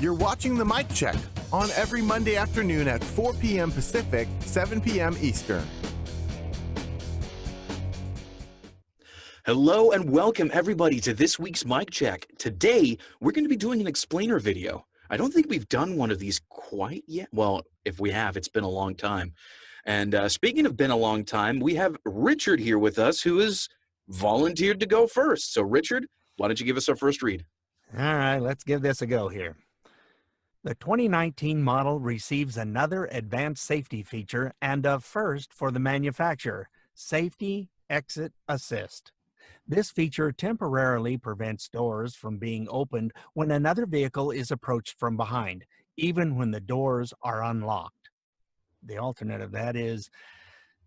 You're watching the Mic Check on every Monday afternoon at 4 p.m. Pacific, 7 p.m. Eastern. Hello and welcome everybody to this week's Mic Check. Today, we're going to be doing an explainer video. I don't think we've done one of these quite yet. Well, if we have, it's been a long time. And speaking of been a long time, we have Richard here with us who has volunteered to go first. So Richard, why don't you give us our first read? All right, let's give this a go here. The 2019 model receives another advanced safety feature and a first for the manufacturer, Safety Exit Assist. This feature temporarily prevents doors from being opened when another vehicle is approached from behind, even when the doors are unlocked. The alternate of that is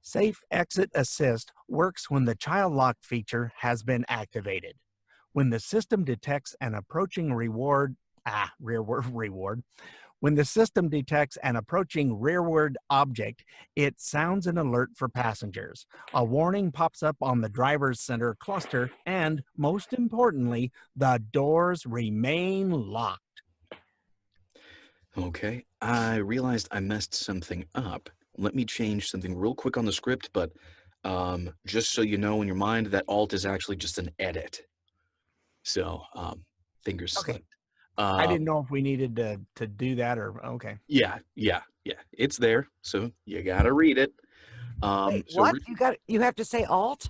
Safe Exit Assist works when the child lock feature has been activated. When the system detects an approaching rearward object, it sounds an alert for passengers. A warning pops up on the driver's center cluster, and most importantly, the doors remain locked. Okay, I realized I messed something up. Let me change something real quick on the script, but just so you know in your mind, that alt is actually just an edit. So, fingers Okay. slipped. I didn't know if we needed to do that or okay. Yeah. It's there, so you gotta read it. Wait, so what? You have to say alt?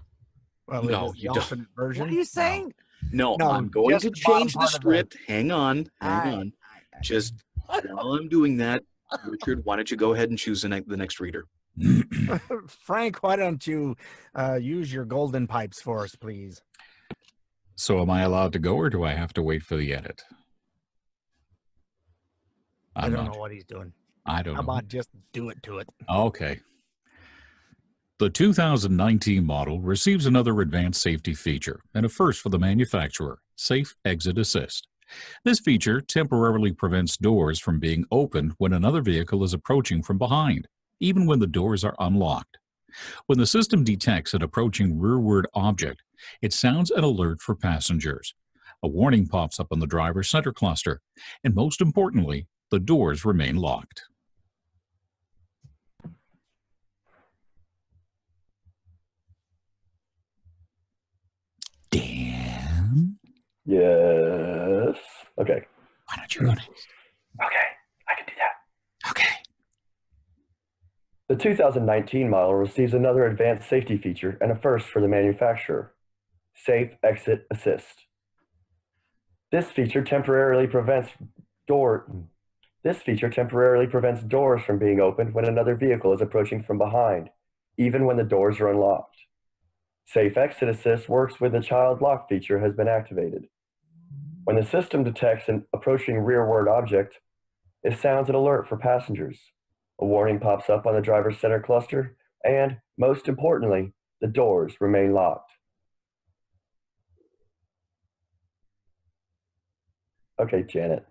Well, No, it is the you don't. alternate version. What are you saying? No, No, I'm going just to the bottom change the part of the- script. Hang on. Alright. Just while I'm doing that, Richard, why don't you go ahead and choose the next reader? Frank, why don't you use your golden pipes for us, please? So am I allowed to go, or do I have to wait for the edit? I don't know what he's doing. I don't How know. about just do it to it? Okay. The 2019 model receives another advanced safety feature and a first for the manufacturer, Safe Exit Assist. This feature temporarily prevents doors from being opened when another vehicle is approaching from behind, even when the doors are unlocked. When the system detects an approaching rearward object, it sounds an alert for passengers. A warning pops up on the driver's center cluster, and most importantly, the doors remain locked. Dan? Yes. Okay. Why don't you go next? Okay. I can do that. Okay. The 2019 model receives another advanced safety feature and a first for the manufacturer, Safe Exit Assist. This feature temporarily prevents doors from being opened when another vehicle is approaching from behind, even when the doors are unlocked. Safe Exit Assist works when the child lock feature has been activated. When the system detects an approaching rearward object, it sounds an alert for passengers. A warning pops up on the driver's center cluster, and, most importantly, the doors remain locked. Okay, Janet.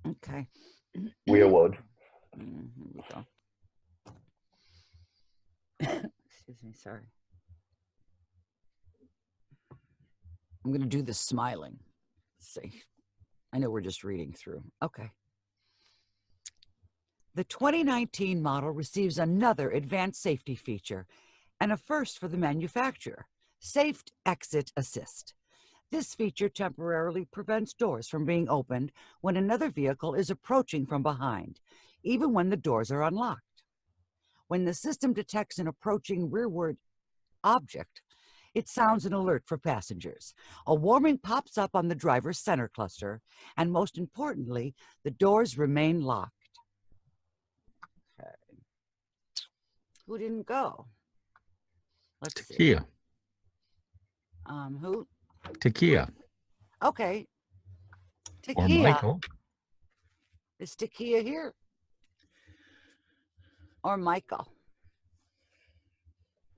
Okay. We would. Here we go. Excuse me, sorry. I'm going to do the smiling. Let's see. I know we're just reading through. Okay. The 2019 model receives another advanced safety feature and a first for the manufacturer, Safe Exit Assist. This feature temporarily prevents doors from being opened when another vehicle is approaching from behind, even when the doors are unlocked. When the system detects an approaching rearward object, it sounds an alert for passengers. A warning pops up on the driver's center cluster, and most importantly, the doors remain locked. Okay. Who didn't go? Let's see. Takia. Who? Takia. Okay. Or Takia. Michael. Is Takia here? Or Michael?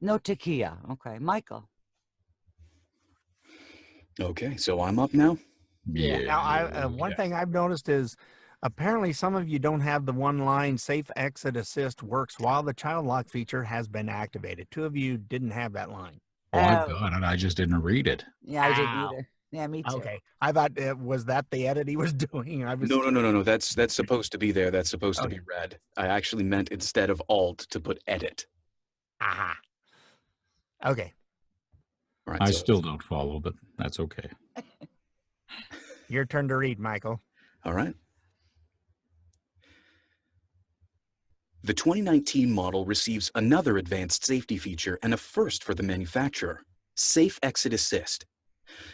No Takia. Okay, Michael. Okay, so I'm up now. Yeah. Now, one thing I've noticed is apparently some of you don't have the one line Safe Exit Assist works while the child lock feature has been activated. Two of you didn't have that line. Oh, I've got it. I just didn't read it. Yeah, I didn't Ow. either. Yeah, me too. Okay, I thought was that the edit he was doing? I was No. That's supposed to be there. That's supposed to okay. be red. I actually meant instead of alt to put edit. Aha. Okay, All right. I So still don't follow, but that's okay. your turn to read, Michael. all right. The 2019 model receives another advanced safety feature and a first for the manufacturer: Safe Exit Assist.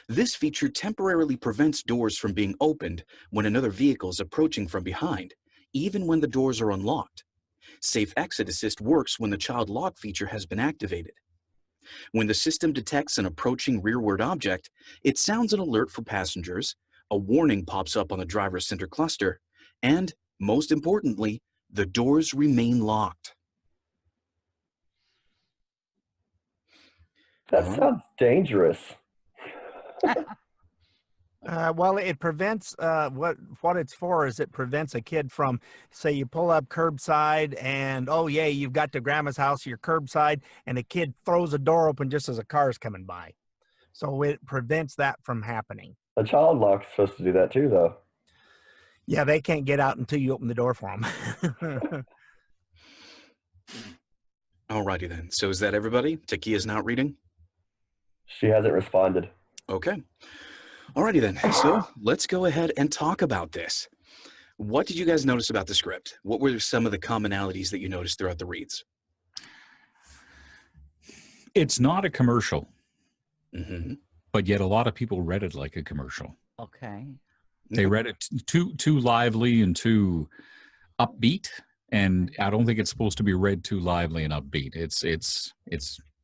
This feature temporarily prevents doors from being opened when another vehicle is approaching from behind, even when the doors are unlocked. Safe Exit Assist works when the child lock feature has been activated. When the system detects an approaching rearward object, it sounds an alert for passengers, a warning pops up on the driver's center cluster, and, most importantly, the doors remain locked. That All right. sounds dangerous. Well, it prevents what it's for is it prevents a kid from, say, you pull up curbside and oh yeah, you've got to grandma's house, you're curbside, and a kid throws a door open just as a car's coming by. So it prevents that from happening. A child lock's supposed to do that too, though. Yeah, they can't get out until you open the door for them. Alrighty then. So is that everybody? Takia's not reading? She hasn't responded. Okay. Alrighty then. So let's go ahead and talk about this. What did you guys notice about the script? What were some of the commonalities that you noticed throughout the reads? It's not a commercial, Mm-hmm. but yet a lot of people read it like a commercial. Okay. They read it too lively and too upbeat, and I don't think it's supposed to be read too lively and upbeat. It's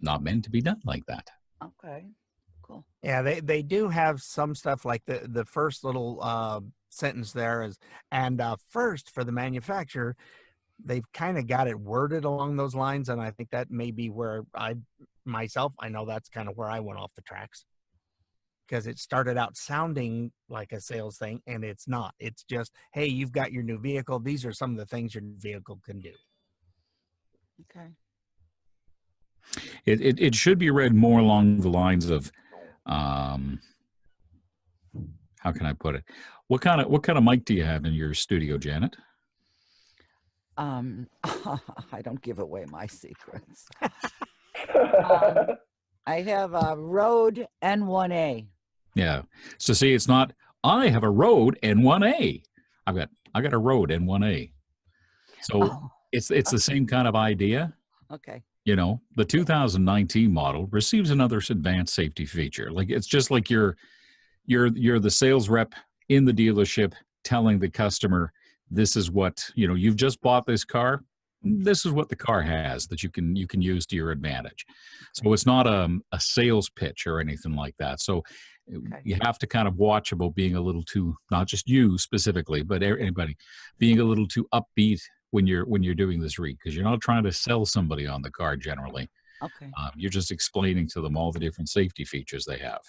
not meant to be done like that. Okay. Cool. Yeah, they do have some stuff like the first little sentence there is, and first for the manufacturer, they've kind of got it worded along those lines, and I think that may be where I know that's kind of where I went off the tracks, because it started out sounding like a sales thing, and it's not. It's just, hey, you've got your new vehicle. These are some of the things your vehicle can do. Okay. It should be read more along the lines of, how can I put it? What kind of mic do you have in your studio, Janet? I don't give away my secrets. um, I have a Rode N1A. Yeah. So see, it's not. I have a Rode N1A. I got a Rode N1A. So Oh, it's the same kind of idea. okay. You know, the 2019 model receives another advanced safety feature. Like it's just like you're the sales rep in the dealership telling the customer, this is what, you've just bought this car. This is what the car has that you can use to your advantage. So it's not a sales pitch or anything like that. So Okay. you have to kind of watch about being a little too, not just you specifically, but anybody being a little too upbeat when you're doing this read, because you're not trying to sell somebody on the car generally. Okay. You're just explaining to them all the different safety features they have.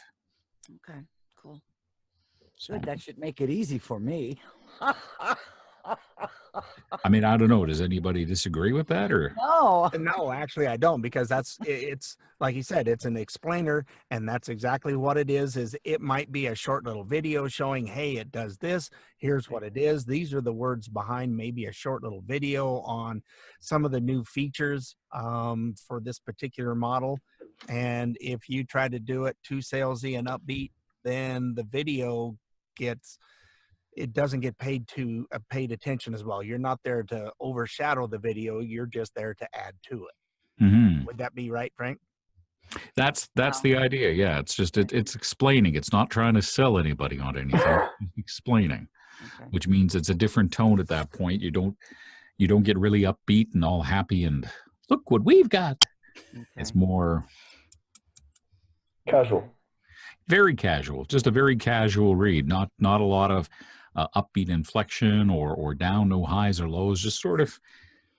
Okay. Cool. So, Good. That should make it easy for me. I mean, I don't know. Does anybody disagree with that, or? No. No, actually, I don't, because it's like you said, it's an explainer, and that's exactly what it is it might be a short little video showing, hey, it does this. Here's what it is. These are the words behind maybe a short little video on some of the new features for this particular model. And if you try to do it too salesy and upbeat, then the video doesn't get paid attention as well. You're not there to overshadow the video. You're just there to add to it. Mm-hmm. Would that be right, Frank? That's Wow. the idea. Yeah, it's just it's explaining. It's not trying to sell anybody on anything. It's explaining, Okay. which means it's a different tone at that point. You don't get really upbeat and all happy and look what we've got. Okay. It's more casual. very casual, just a very casual read. Not a lot of upbeat inflection or down, no highs or lows. Just sort of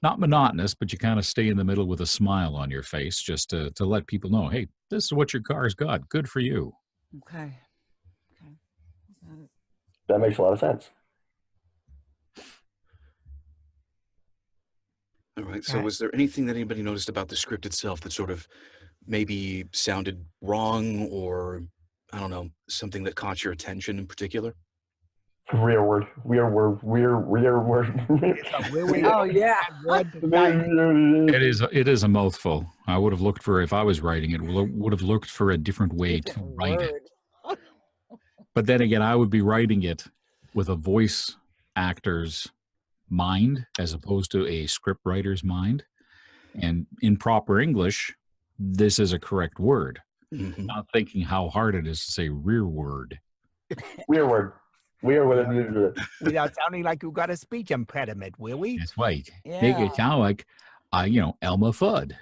not monotonous, but you kind of stay in the middle with a smile on your face, just to let people know, hey, this is what your car's got. Good for you. Okay. Okay. Got it. That makes a lot of sense. All right. So was there anything that anybody noticed about the script itself that sort of maybe sounded wrong or I don't know, something that caught your attention in particular? Rearward. Rearward. It's a really Oh, yeah. bad word tonight. It is a mouthful. I would have looked for, if I was writing it, would have looked for a different way to Different write it. word. But then again, I would be writing it with a voice actor's mind as opposed to a script writer's mind. And in proper English, this is a correct word. Mhm. Not thinking how hard it is to say rearward. Rearward. Rearward. Without sounding like you got a speech impediment, will we? That's right. Make Yeah. it sound like, Elmer Fudd.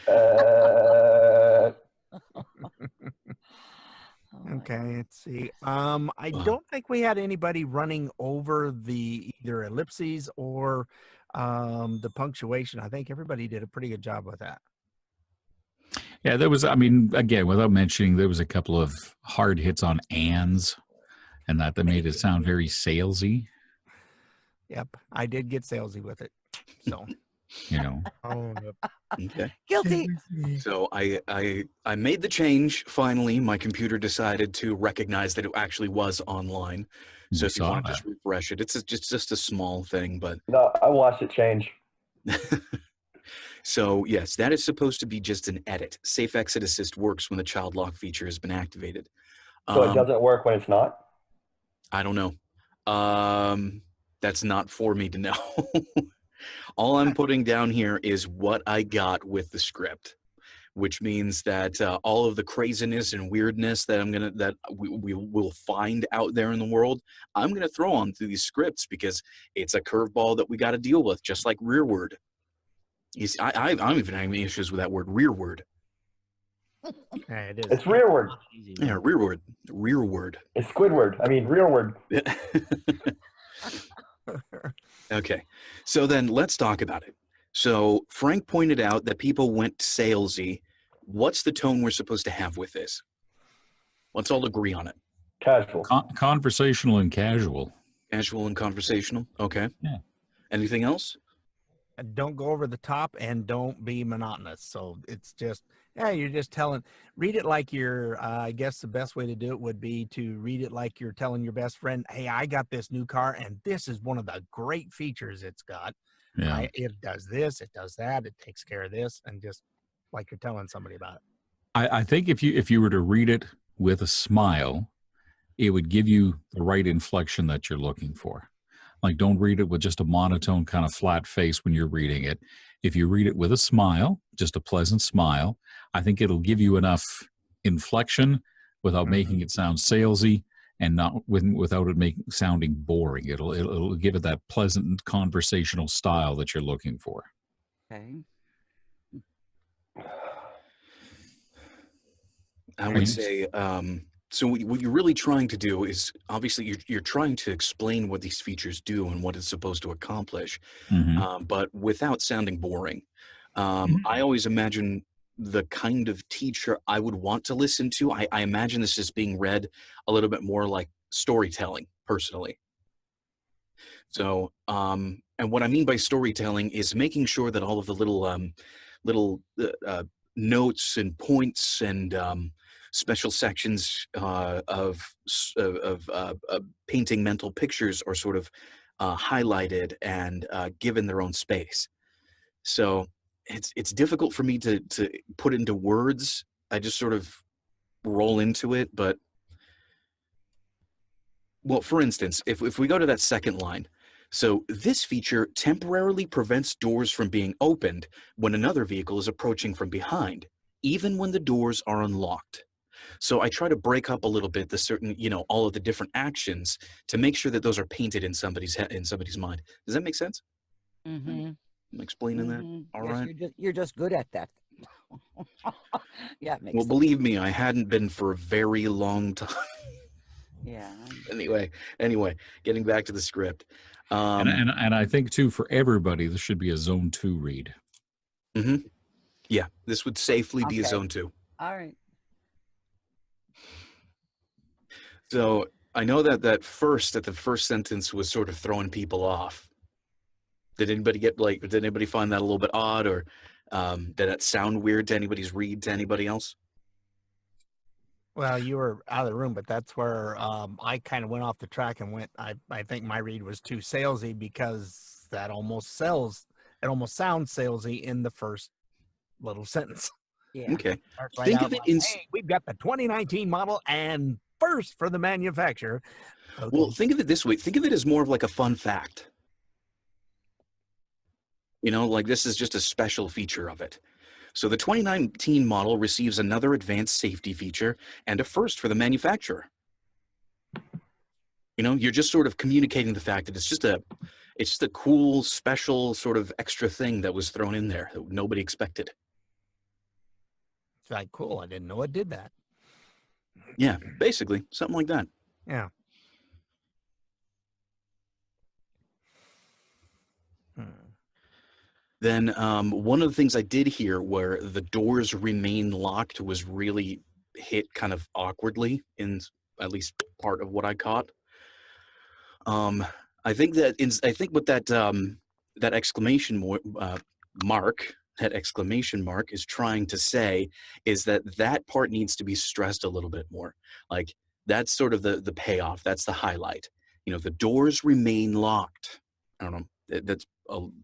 Oh, my Okay, let's see. I don't think we had anybody running over the either ellipses or the punctuation. I think everybody did a pretty good job with that. Yeah, there was, again, without mentioning, there was a couple of hard hits on ands and that made it sound very salesy, Yep, I did get salesy with it. So, Oh, Okay. Guilty. So I made the change finally. My computer decided to recognize that it actually was online. So We if you saw want to that. just refresh it, it's just a small thing, but no, I watched it change. so yes, that is supposed to be just an edit. Safe Exit Assist works when the child lock feature has been activated. So it doesn't work when it's not? I don't know. That's not for me to know. All I'm putting down here is what I got with the script, which means that all of the craziness and weirdness that we will find out there in the world, I'm gonna throw onto these scripts because it's a curveball that we got to deal with, just like rearward. You see, I don't even have any issues with that word, rearward. yeah, it is. It's rearward. Yeah, rearward. It's Squidward. I mean, rearward. Okay, so then let's talk about it. So Frank pointed out that people went salesy. What's the tone we're supposed to have with this? Let's all agree on it. Casual. Conversational and casual. Casual and conversational. Okay. Yeah. Anything else? Don't go over the top and don't be monotonous. So it's just, you're just read it like I guess the best way to do it would be to read it like you're telling your best friend, hey, I got this new car and this is one of the great features it's got. Yeah. It does this, it does that, it takes care of this, and just like you're telling somebody about it. I think if you were to read it with a smile, it would give you the right inflection that you're looking for. Like, don't read it with just a monotone kind of flat face when you're reading it. If you read it with a smile, just a pleasant smile, I think it'll give you enough inflection without making it sound salesy and without it sounding boring. It'll give it that pleasant conversational style that you're looking for. Okay. I would say, so what you're really trying to do is, obviously, you're trying to explain what these features do and what it's supposed to accomplish, but without sounding boring. I always imagine the kind of teacher I would want to listen to. I imagine this is being read a little bit more like storytelling, personally. So, and what I mean by storytelling is making sure that all of the little notes and points and special sections of painting mental pictures are sort of highlighted and given their own space. So it's difficult for me to put into words. I just sort of roll into it. But, well, for instance, if we go to that second line, so this feature temporarily prevents doors from being opened when another vehicle is approaching from behind, even when the doors are unlocked. So I try to break up a little bit the certain, all of the different actions to make sure that those are painted in somebody's head, in somebody's mind. Does that make sense? Mm-hmm. I'm explaining that. All right. You're just good at that. Yeah, it makes Well, sense. believe me, I hadn't been for a very long time. Yeah. Anyway, getting back to the script. And I think too, for everybody, this should be a zone 2 read. Yeah, this would safely be a Okay. zone 2. All right. So I know that the first sentence was sort of throwing people off. Did anybody find that a little bit odd, or did that sound weird to anybody's read to anybody else? Well, you were out of the room, but that's where I kind of went off the track and went. I think my read was too salesy because that almost sells. It almost sounds salesy in the first little sentence. Yeah. Okay. Starts right Think out of it like, in hey, we've got the 2019 model and first for the manufacturer. Okay. well, think of it this way. Think of it as more of like a fun fact. You know, like this is just a special feature of it. So the 2019 model receives another advanced safety feature and a first for the manufacturer. You know, you're just sort of communicating the fact that it's just a cool, special sort of extra thing that was thrown in there that nobody expected. It's like, cool. I didn't know it did that. Yeah, basically something like that. Yeah. Hmm. Then one of the things I did here where the doors remain locked was really hit kind of awkwardly in at least part of what I caught. I think what that exclamation mark is trying to say is that part needs to be stressed a little bit more. Like that's sort of the payoff. That's the highlight. You know, the doors remain locked. I don't know.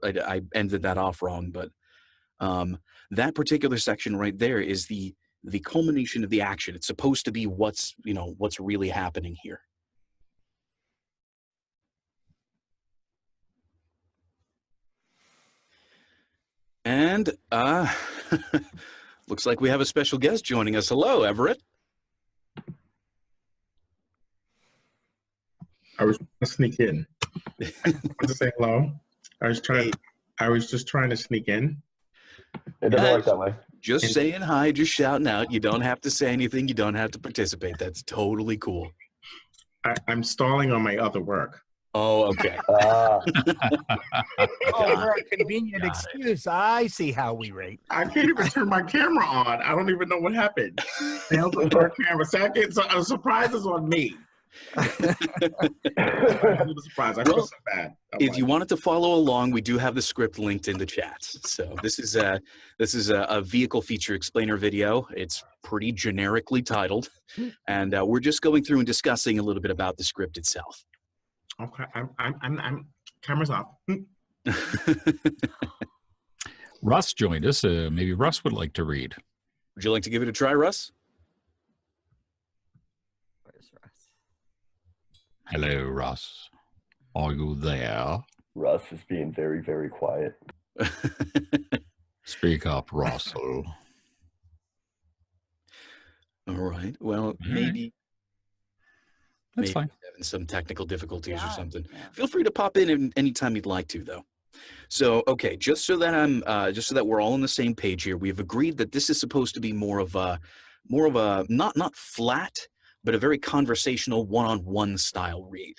I ended that off wrong, but that particular section right there is the culmination of the action. It's supposed to be what's really happening here. And looks like we have a special guest joining us. Hello, Everett. I was trying to sneak in. I want to say hello. I was just trying to sneak in. It doesn't work that way. Just saying hi, just shouting out. You don't have to say anything. You don't have to participate. That's totally cool. I'm stalling on my other work. Oh, okay. Oh, you're a convenient excuse. I see how we rate. I can't even turn my camera on. I don't even know what happened. Failed to turn camera. Second, so a surprise is on me. Surprise. I feel so bad. If you wanted to follow along, we do have the script linked in the chat. So this is a vehicle feature explainer video. It's pretty generically titled, and we're just going through and discussing a little bit about the script itself. Okay, I'm camera's off. Russ joined us. Maybe Russ would like to read. Would you like to give it a try, Russ? Where's Russ? Hello, Russ. Are you there? Russ is being very, very quiet. Speak up, Russell. All right. Well, maybe That's fine. having some technical difficulties or something. Yeah. Feel free to pop in anytime you'd like to, though. So, okay, just so that we're all on the same page here, we've agreed that this is supposed to be more of a not flat, but a very conversational one-on-one style read.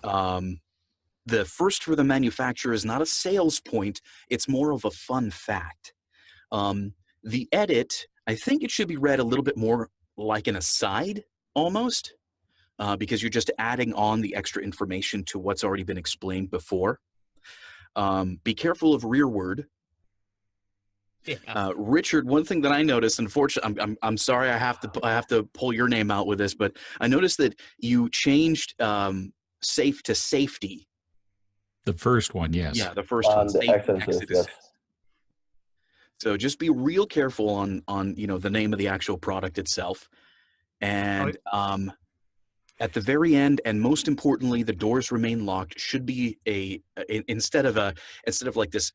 The first for the manufacturer is not a sales point; it's more of a fun fact. The edit, I think it should be read a little bit more like an aside, almost. Because you're just adding on the extra information to what's already been explained before. Be careful of rearward. Yeah. Richard, one thing that I noticed, unfortunately, I'm sorry I have to pull your name out with this, but I noticed that you changed safe to safety. The first one, yes. Yeah, the first one. The Safe exit exit assist, yes. assist. So just be real careful on the name of the actual product itself, and at the very end, and most importantly, the doors remain locked should be instead of like this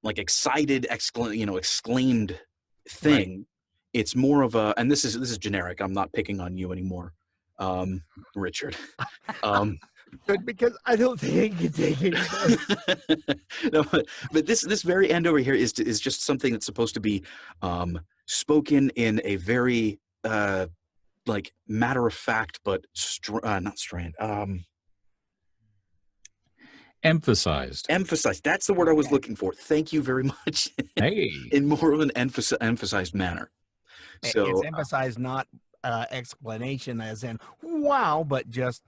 like excited exclaimed thing. Right. It's more of a, and this is generic. I'm not picking on you anymore, Richard. Good, because I don't think I can take it. No, but this very end over here is just something that's supposed to be spoken in a very like matter of fact, but not strand. Emphasized. Emphasized. That's the word I was looking for. Thank you very much. Hey. In more of an emphasized manner. So it's emphasized, not explanation as in wow, but just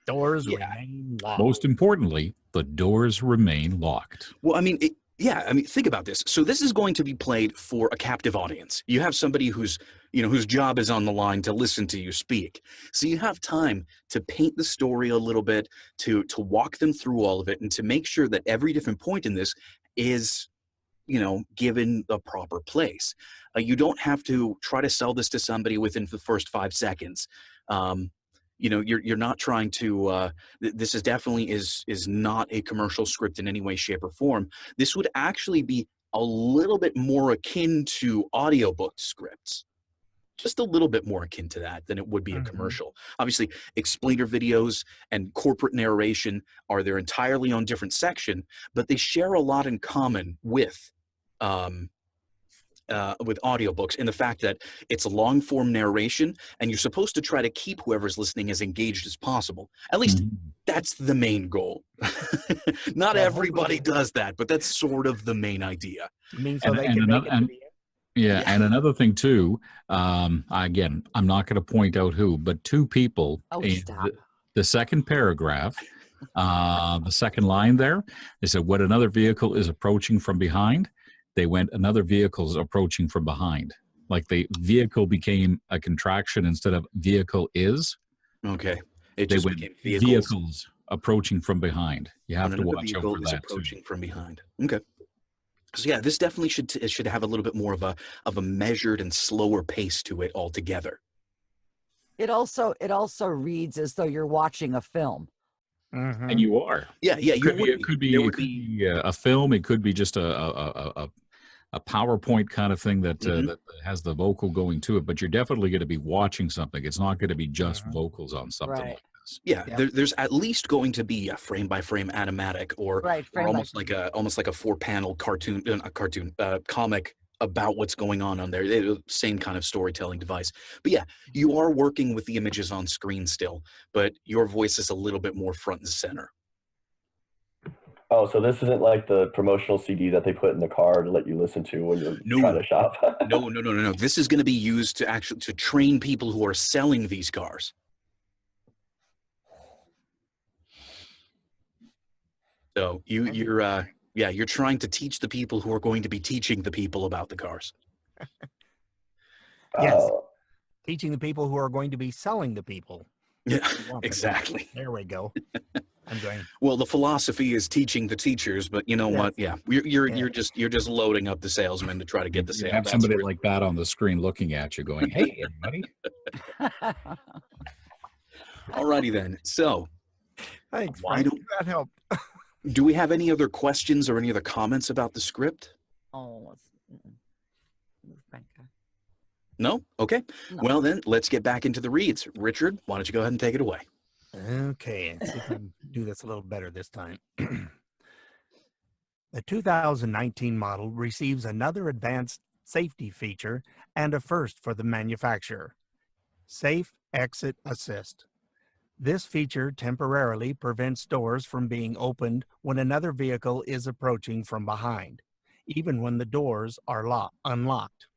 doors remain locked. Most importantly, the doors remain locked. Well, I mean, Yeah, I mean, think about this. So this is going to be played for a captive audience. You have somebody who's, whose job is on the line to listen to you speak. So you have time to paint the story a little bit, to walk them through all of it, and to make sure that every different point in this is, given the proper place. You don't have to try to sell this to somebody within the first 5 seconds. You're not trying to. This is definitely is not a commercial script in any way, shape, or form. This would actually be a little bit more akin to audiobook scripts. Just a little bit more akin to that than it would be a commercial. Obviously, explainer videos and corporate narration are their entirely own different section, but they share a lot in common with audiobooks in the fact that it's a long form narration, and you're supposed to try to keep whoever's listening as engaged as possible. At least that's the main goal. Not everybody does that, but that's sort of the main idea. You mean so they can make it to the end? Yeah, and another thing too, again, I'm not going to point out who, but two people in the second paragraph, the second line there, they said, when another vehicle is approaching from behind, they went, another vehicle is approaching from behind. Like the vehicle became a contraction instead of vehicle is. Okay. It just became vehicles approaching from behind. You have to watch out for that approaching from behind. Okay. So yeah, this definitely should have a little bit more of a measured and slower pace to it altogether. It also reads as though you're watching a film. And you are. Yeah. It could be a film. It could be just a PowerPoint kind of thing that that has the vocal going to it. But you're definitely going to be watching something. It's not going to be just vocals on something like this. Yeah, there's at least going to be a frame by frame animatic or almost like a 4-panel cartoon, comic about what's going on there. Same kind of storytelling device. But yeah, you are working with the images on screen still, but your voice is a little bit more front and center. Oh, so this isn't like the promotional CD that they put in the car to let you listen to when you're trying to shop? No. This is going to be used to train people who are selling these cars. So you're trying to teach the people who are going to be teaching the people about the cars. Yes. Teaching the people who are going to be selling the people. Yeah, exactly. There we go. I'm going. Well, the philosophy is teaching the teachers, but you know what? Yeah, you're just loading up the salesman to try to get the sale. You have somebody like that on the screen looking at you, going, "Hey, everybody." Alrighty then. So, thanks. That helped. Do we have any other questions or any other comments about the script? No? Okay. No. Well, then let's get back into the reads. Richard, why don't you go ahead and take it away? Okay. Let's see if I can do this a little better this time. The 2019 model receives another advanced safety feature and a first for the manufacturer: Safe Exit Assist. This feature temporarily prevents doors from being opened when another vehicle is approaching from behind, even when the doors are unlocked.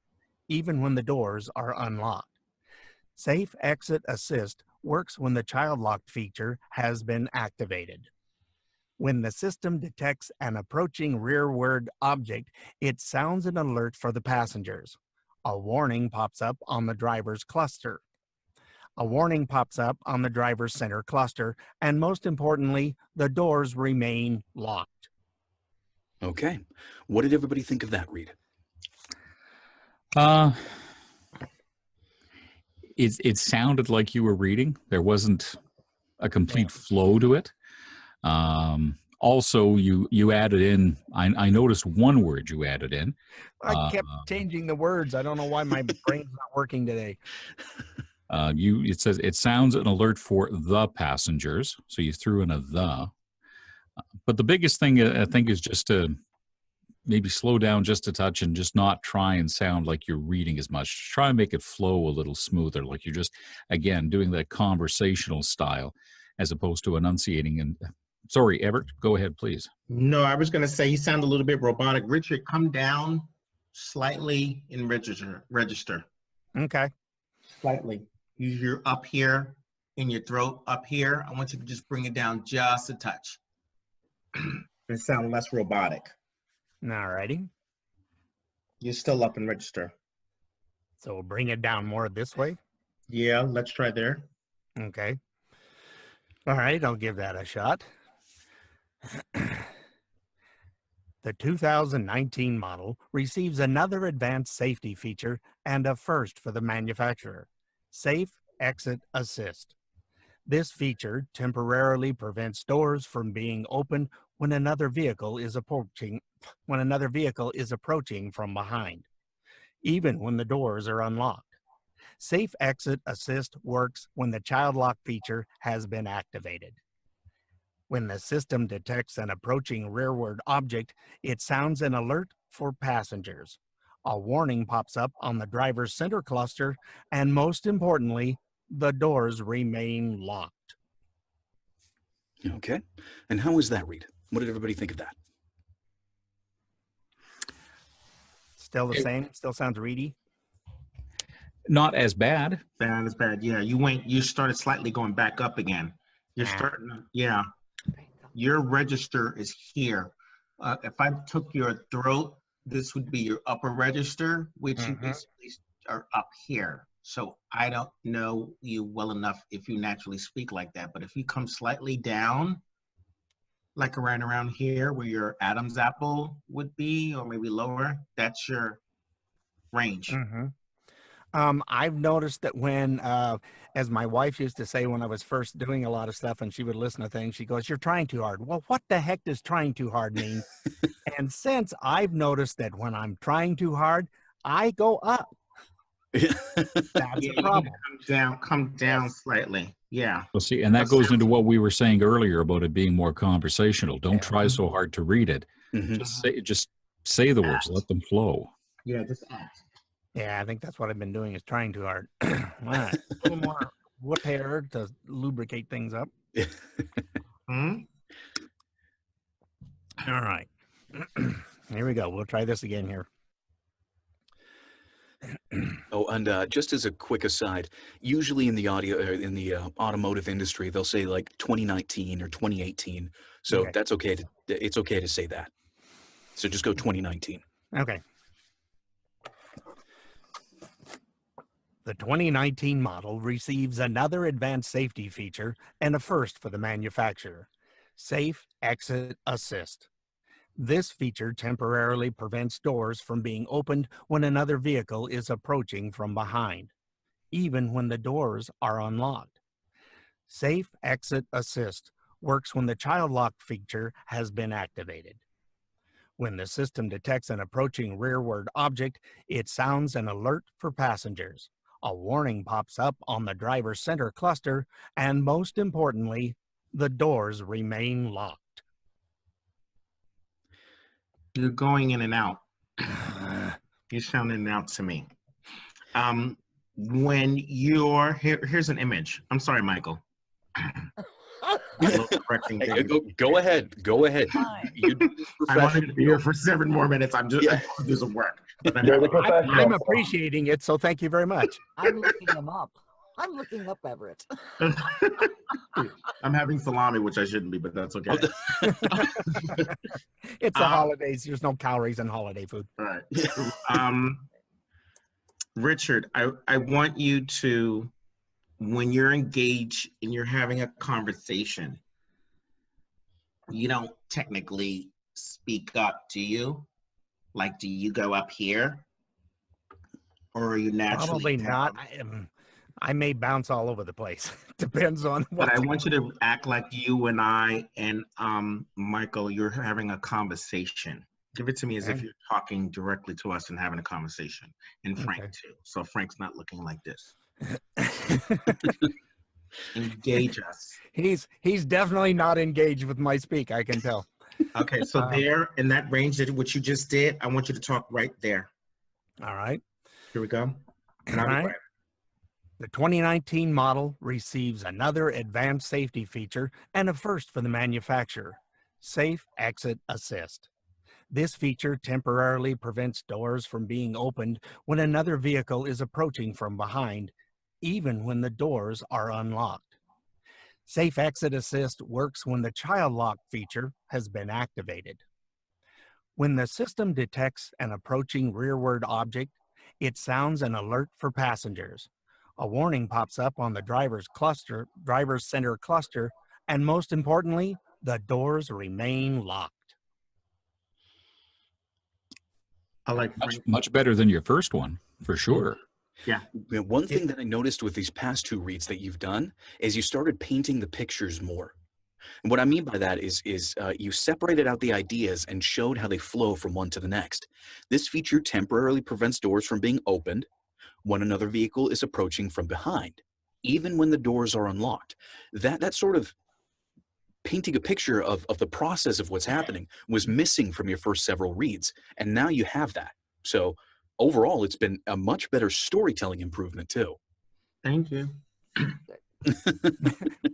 Safe Exit Assist works when the child lock feature has been activated. When the system detects an approaching rearward object, it sounds an alert for the passengers. A warning pops up on the driver's cluster. Center cluster, and most importantly, the doors remain locked. Okay. What did everybody think of that, Reed? It sounded like you were reading. There wasn't a complete flow to it. Also, you added in, I noticed one word you added in. I kept changing the words. I don't know why my brain's not working today. It says it sounds an alert for the passengers. So you threw in a the. But the biggest thing I think is just to maybe slow down just a touch and just not try and sound like you're reading as much. Try and make it flow a little smoother, like you're just, again, doing that conversational style as opposed to enunciating. And sorry, Everett, go ahead, please. No, I was going to say he sounded a little bit robotic. Richard, come down slightly in register. Okay. Slightly. You're up here in your throat, up here. I want you to just bring it down just a touch. It sounds less robotic. Alrighty. You're still up in register. So we'll bring it down more this way. Yeah, let's try there. Okay. All right, I'll give that a shot. The 2019 model receives another advanced safety feature and a first for the manufacturer, Safe Exit Assist. This feature temporarily prevents doors from being opened when another vehicle is approaching from behind, even when the doors are unlocked. Safe Exit Assist works when the child lock feature has been activated. When the system detects an approaching rearward object, it sounds an alert for passengers. A warning pops up on the driver's center cluster, and most importantly, the doors remain locked. Okay. And how was that, Reed? What did everybody think of that? Still the same? Still sounds reedy? Not as bad. Bad is bad. Yeah, you started slightly going back up again. You're starting, yeah. Your register is here. If I took your throat, this would be your upper register, which you basically are up here. So I don't know you well enough if you naturally speak like that, but if you come slightly down, like around here where your Adam's apple would be, or maybe lower, that's your range. I've noticed that when, as my wife used to say when I was first doing a lot of stuff and she would listen to things, she goes, "You're trying too hard." Well, what the heck does trying too hard mean? And since I've noticed that when I'm trying too hard, I go up. That's a problem. Come down slightly. Yeah. Well, see, and that goes into what we were saying earlier about it being more conversational. Don't try so hard to read it. Just say the words, let them flow. Yeah, just ask. Yeah, I think that's what I've been doing is trying too hard. All right. A little more whoop hair to lubricate things up. All right. Here we go. We'll try this again here. Oh, and just as a quick aside, usually in the automotive industry, they'll say like 2019 or 2018. So that's okay. It's okay to say that. So just go 2019. Okay. The 2019 model receives another advanced safety feature and a first for the manufacturer, Safe Exit Assist. This feature temporarily prevents doors from being opened when another vehicle is approaching from behind, even when the doors are unlocked. Safe Exit Assist works when the child lock feature has been activated. When the system detects an approaching rearward object, it sounds an alert for passengers. A warning pops up on the driver's center cluster, and most importantly, the doors remain locked. You're going in and out. You're sounding out to me. When you're here's an image. I'm sorry, Michael. Go ahead. I wanted to be here for 7 more minutes. I'm just I do some work. I'm appreciating it, so thank you very much. I'm looking him up. I'm looking up Everett. I'm having salami, which I shouldn't be, but that's okay. It's the holidays. There's no calories in holiday food. All right. Richard, I want you to, when you're engaged and you're having a conversation, you don't technically speak up, do you? Like, do you go up here? Or are you naturally? Probably not. I may bounce all over the place. Depends on what. But I want you to act like you and I and Michael, you're having a conversation. Give it to me as if you're talking directly to us and having a conversation. And Frank too. So Frank's not looking like this. Engage us. He's definitely not engaged with my speak, I can tell. Okay, so there in that range that what you just did, I want you to talk right there. All right. Here we go. All right. The 2019 model receives another advanced safety feature and a first for the manufacturer, Safe Exit Assist. This feature temporarily prevents doors from being opened when another vehicle is approaching from behind, even when the doors are unlocked. Safe Exit Assist works when the child lock feature has been activated. When the system detects an approaching rearward object, it sounds an alert for passengers. A warning pops up on the driver's center cluster, and most importantly, the doors remain locked. I like Much, Frank. much better than your first one, for sure. Yeah. One thing that I noticed with these past 2 reads that you've done is you started painting the pictures more. And what I mean by that is you separated out the ideas and showed how they flow from one to the next. This feature temporarily prevents doors from being opened when another vehicle is approaching from behind, even when the doors are unlocked. That sort of painting a picture of the process of what's happening was missing from your first several reads, and now you have that. So overall, it's been a much better storytelling improvement too. Thank you.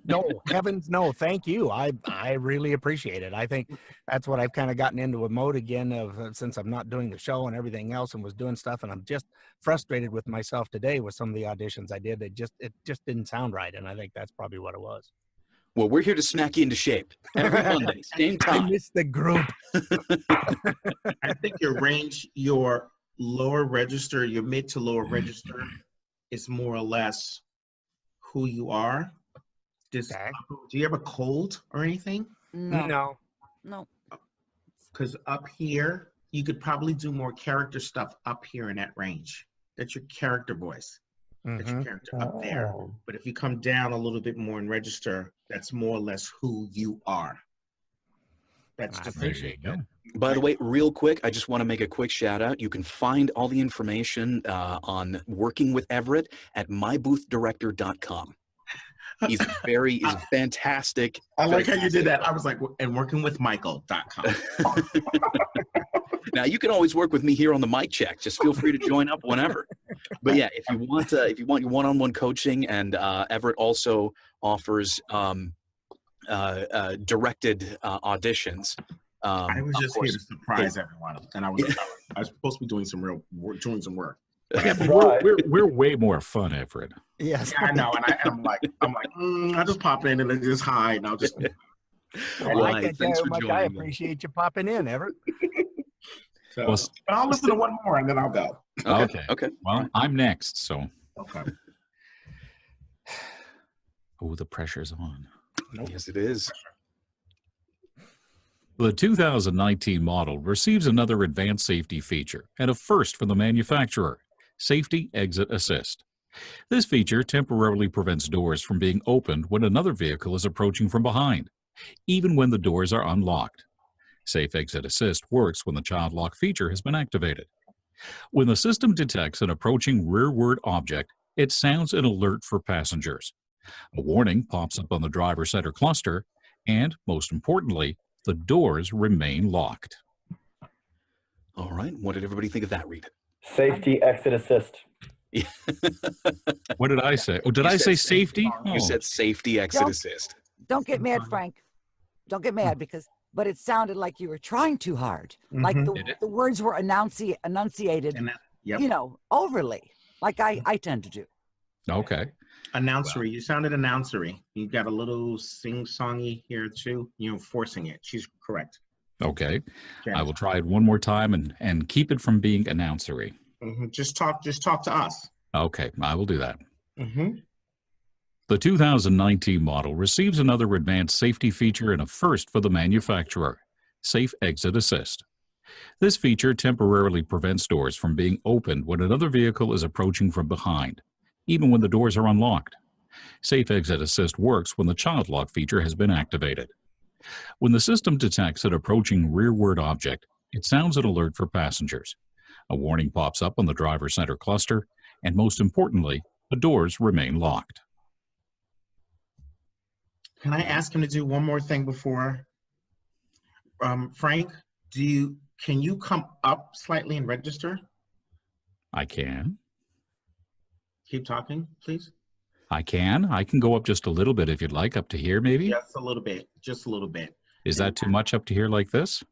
No, heavens no, thank you. I really appreciate it. I think that's what I've kind of gotten into a mode again of since I'm not doing the show and everything else and was doing stuff, and I'm just frustrated with myself today with some of the auditions I did. It just didn't sound right, and I think that's probably what it was. Well, we're here to smack you into shape every Monday, same I time. missed the group. I think your range, your lower register, your mid to lower register is more or less who you are. Just, Okay. do you have a cold or anything? No. Because up here, you could probably do more character stuff up here in that range. That's your character voice. That's your Mhm. character up there. Oh. But if you come down a little bit more in register, that's more or less who you are. That's I just appreciate There you that. By the way, real quick, I just want to make a quick shout out. You can find all the information on working with Everett at myboothdirector.com. He's a fantastic. I like how you did that. I was like, and workingwithmichael.com. Now you can always work with me here on the mic check. Just feel free to join up whenever. But yeah, if you want your one-on-one coaching, and Everett also offers directed auditions. I was of just course. here to surprise everyone, and I was supposed to be doing some work. Yeah, but Right. we're way more fun, Everett. Yes. Yeah, I know, and I'm like, I'll just pop in and then just hide, and I'll just. Well, I Right, can't tell thanks you for how much I joining me. appreciate you popping in, Everett. So, Well, but I'll listen to one more and then I'll go. Okay. Okay. Well, I'm next, so. Okay. Oh, the pressure's on. Yes, it is. The 2019 model receives another advanced safety feature and a first from the manufacturer, Safety Exit Assist. This feature temporarily prevents doors from being opened when another vehicle is approaching from behind, even when the doors are unlocked. Safe Exit Assist works when the child lock feature has been activated. When the system detects an approaching rearward object, it sounds an alert for passengers. A warning pops up on the driver center cluster, and, most importantly, the doors remain locked. All right. What did everybody think of that read? Safety exit assist. What did I say? Oh, did You I said say safety. safety? You Oh, said safety exit Don't- assist. Don't get mad, Frank. Don't get mad but it sounded like you were trying too hard. Like Mhm. Did it? the words were enunciated, And that, yep. Overly, like I tend to do. okay. Announcery. You sounded announcery. You got a little sing-songy here too. Forcing it. She's correct. Okay. Okay. I will try it one more time and keep it from being announcery. Mhm. Just talk to us. Okay, I will do that. Mm-hmm. The 2019 model receives another advanced safety feature and a first for the manufacturer, Safe Exit Assist. This feature temporarily prevents doors from being opened when another vehicle is approaching from behind, even when the doors are unlocked. Safe Exit Assist works when the child lock feature has been activated. When the system detects an approaching rearward object, it sounds an alert for passengers. A warning pops up on the driver center cluster, and most importantly, the doors remain locked. Can I ask him to do one more thing before? Frank, can you come up slightly and register? I can. Keep talking, please. I can go up just a little bit if you'd like, up to here maybe. Just a little bit. Just a little bit. Is that too much up to here like this?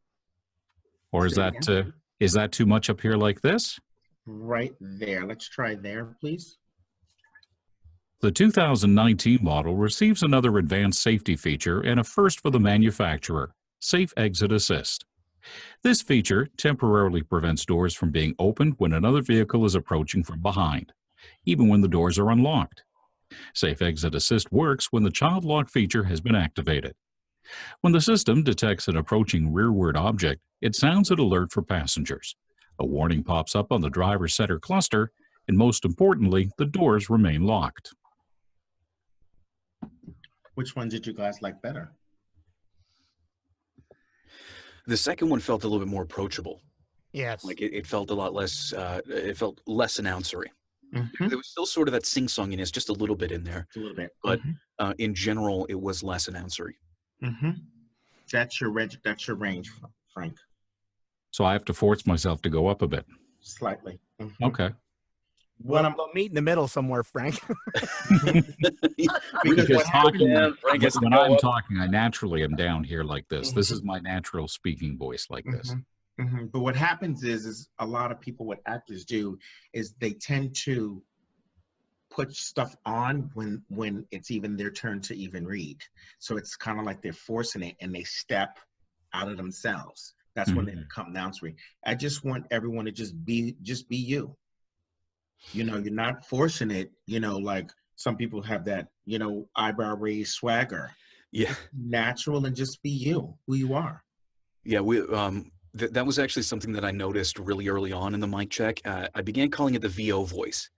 Or is Say that again? is that too much up here like this? Right there. Let's try there, please. The 2019 model receives another advanced safety feature and a first for the manufacturer, Safe Exit Assist. This feature temporarily prevents doors from being opened when another vehicle is approaching from behind, even when the doors are unlocked. Safe Exit Assist works when the child lock feature has been activated. When the system detects an approaching rearward object, it sounds an alert for passengers. A warning pops up on the driver's center cluster, and most importantly, the doors remain locked. Which one did you guys like better? The second one felt a little bit more approachable. Yes. Like it felt a lot less. It felt less announcery. Mhm. There was still sort of that sing-songiness, just a little bit in there, A little bit. but in general, it was less announcery. That's your range, Frank. So I have to force myself to go up a bit. Slightly. Okay. Well, we'll meet in the middle somewhere, Frank. Because Because talking, Frank has to when go I'm up. talking, I naturally am down here like this. This is my natural speaking voice like this. But what happens is a lot of people, what actors do is they tend to put stuff on when it's even their turn to even read. So it's kind of like they're forcing it and they step out of themselves. That's when they become announcery. I just want everyone to just be you. You know, you're not forcing it, you know, like some people have that, you know, eyebrow raised swagger. Yeah. Natural and just be you, who you are. Yeah, that was actually something that I noticed really early on in the mic check. I began calling it the VO voice.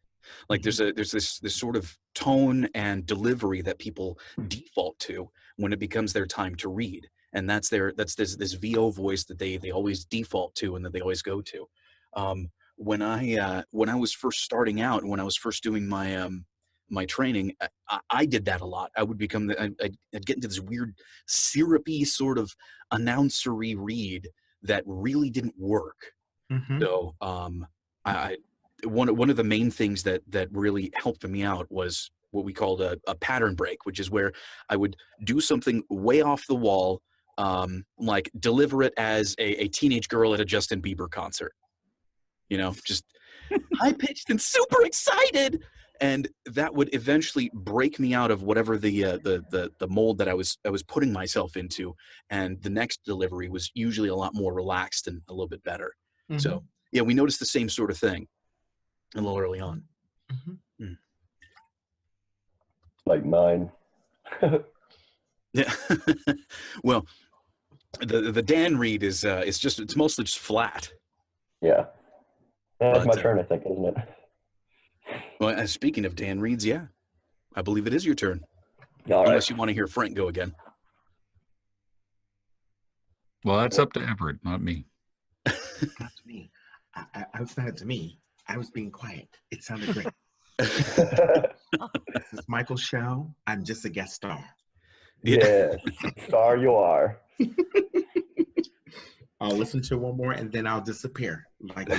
Like there's this sort of tone and delivery that people default to when it becomes their time to read, and that's this VO voice that they always default to and that they always go to. When I was first starting out, when I was first doing my my training, I did that a lot. I would become I'd get into this weird syrupy sort of announcery read that really didn't work. So I one of the main things that really helped me out was what we called a pattern break, which is where I would do something way off the wall, like deliver it as a teenage girl at a Justin Bieber concert. You know, just high pitched and super excited, and that would eventually break me out of whatever the mold that I was putting myself into, and the next delivery was usually a lot more relaxed and a little bit better. So yeah, we noticed the same sort of thing a little early on. Like mine. Yeah. Well, the Dan read is it's mostly just flat. Yeah. That's my But, turn, I think, isn't it? Well, speaking of Dan reads, yeah, I believe it is your turn. All right. Unless you want to hear Frank go again. Well, that's up to Everett, not me. Not to me. I was not to me. I was being quiet. It sounded great. Yes. This is Michael's show. I'm just a guest star. Star you are. I'll listen to one more and then I'll disappear. Like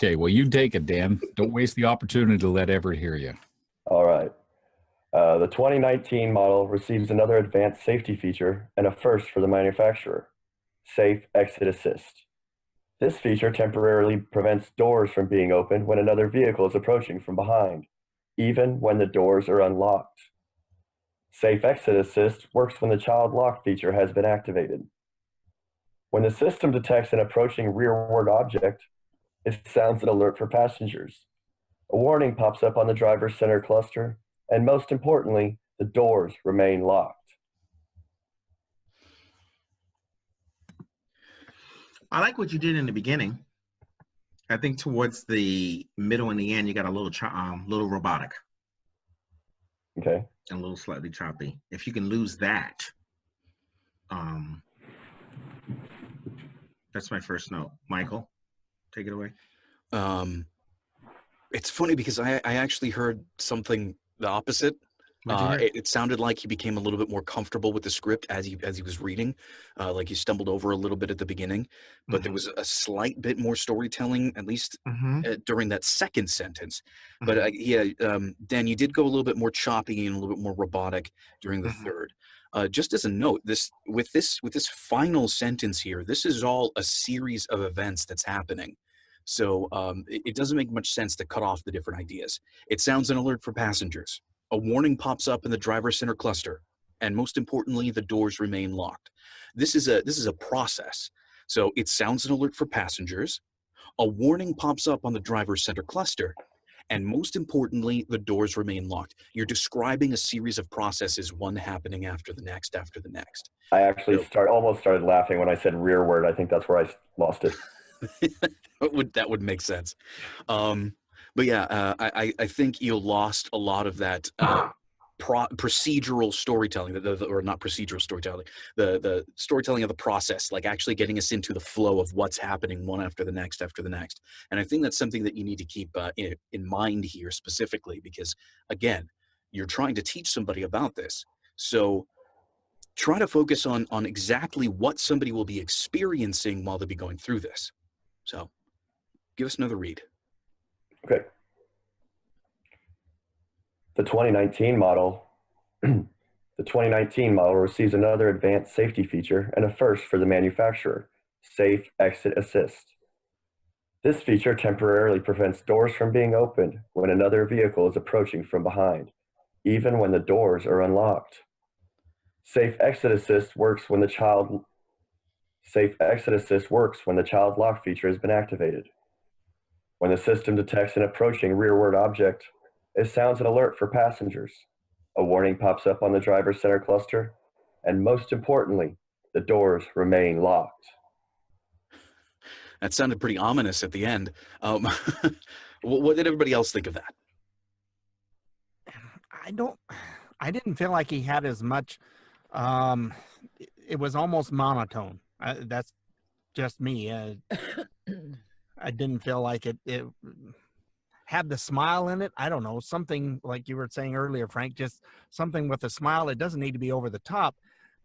Okay, well, you take it, Dan. Don't waste the opportunity to let Everett hear you. All right. The 2019 model receives another advanced safety feature and a first for the manufacturer, Safe Exit Assist. This feature temporarily prevents doors from being opened when another vehicle is approaching from behind, even when the doors are unlocked. Safe Exit Assist works when the child lock feature has been activated. When the system detects an approaching rearward object, it sounds an alert for passengers. A warning pops up on the driver's center cluster, and most importantly, the doors remain locked. I like what you did in the beginning. I think towards the middle and the end, you got a little robotic. Okay. And a little slightly choppy. If you can lose that, that's my first note. Michael, take it away. It's funny because I actually heard something the opposite. It sounded like he became a little bit more comfortable with the script as he was reading, like he stumbled over a little bit at the beginning, but there was a slight bit more storytelling, at least during that second sentence. But yeah, Dan, you did go a little bit more choppy and a little bit more robotic during the third. Just as a note, with this final sentence here, this is all a series of events that's happening. So it doesn't make much sense to cut off the different ideas. It sounds an alert for passengers. A warning pops up in the driver's center cluster, and most importantly, the doors remain locked. This is a process. So it sounds an alert for passengers. A warning pops up on the driver's center cluster. And most importantly, the doors remain locked. You're describing a series of processes, one happening after the next, after the next. I actually almost started laughing when I said rearward. I think that's where I lost it. That would make sense. But yeah, I think you lost a lot of that procedural storytelling, or not procedural storytelling, the storytelling of the process, like actually getting us into the flow of what's happening one after the next after the next. And I think that's something that you need to keep in mind here specifically, because again, you're trying to teach somebody about this. So try to focus on exactly what somebody will be experiencing while they'll be going through this. So give us another read. Okay. The 2019 model receives another advanced safety feature and a first for the manufacturer, Safe Exit Assist. This feature temporarily prevents doors from being opened when another vehicle is approaching from behind, even when the doors are unlocked. Safe Exit Assist works when the child lock feature has been activated. When the system detects an approaching rearward object, it sounds an alert for passengers. A warning pops up on the driver's center cluster, and most importantly, the doors remain locked. That sounded pretty ominous at the end. What did everybody else think of that? I didn't feel like he had as much. It was almost monotone. That's just me. I didn't feel like it had the smile in it. I don't know, something like you were saying earlier, Frank, just something with a smile. It doesn't need to be over the top,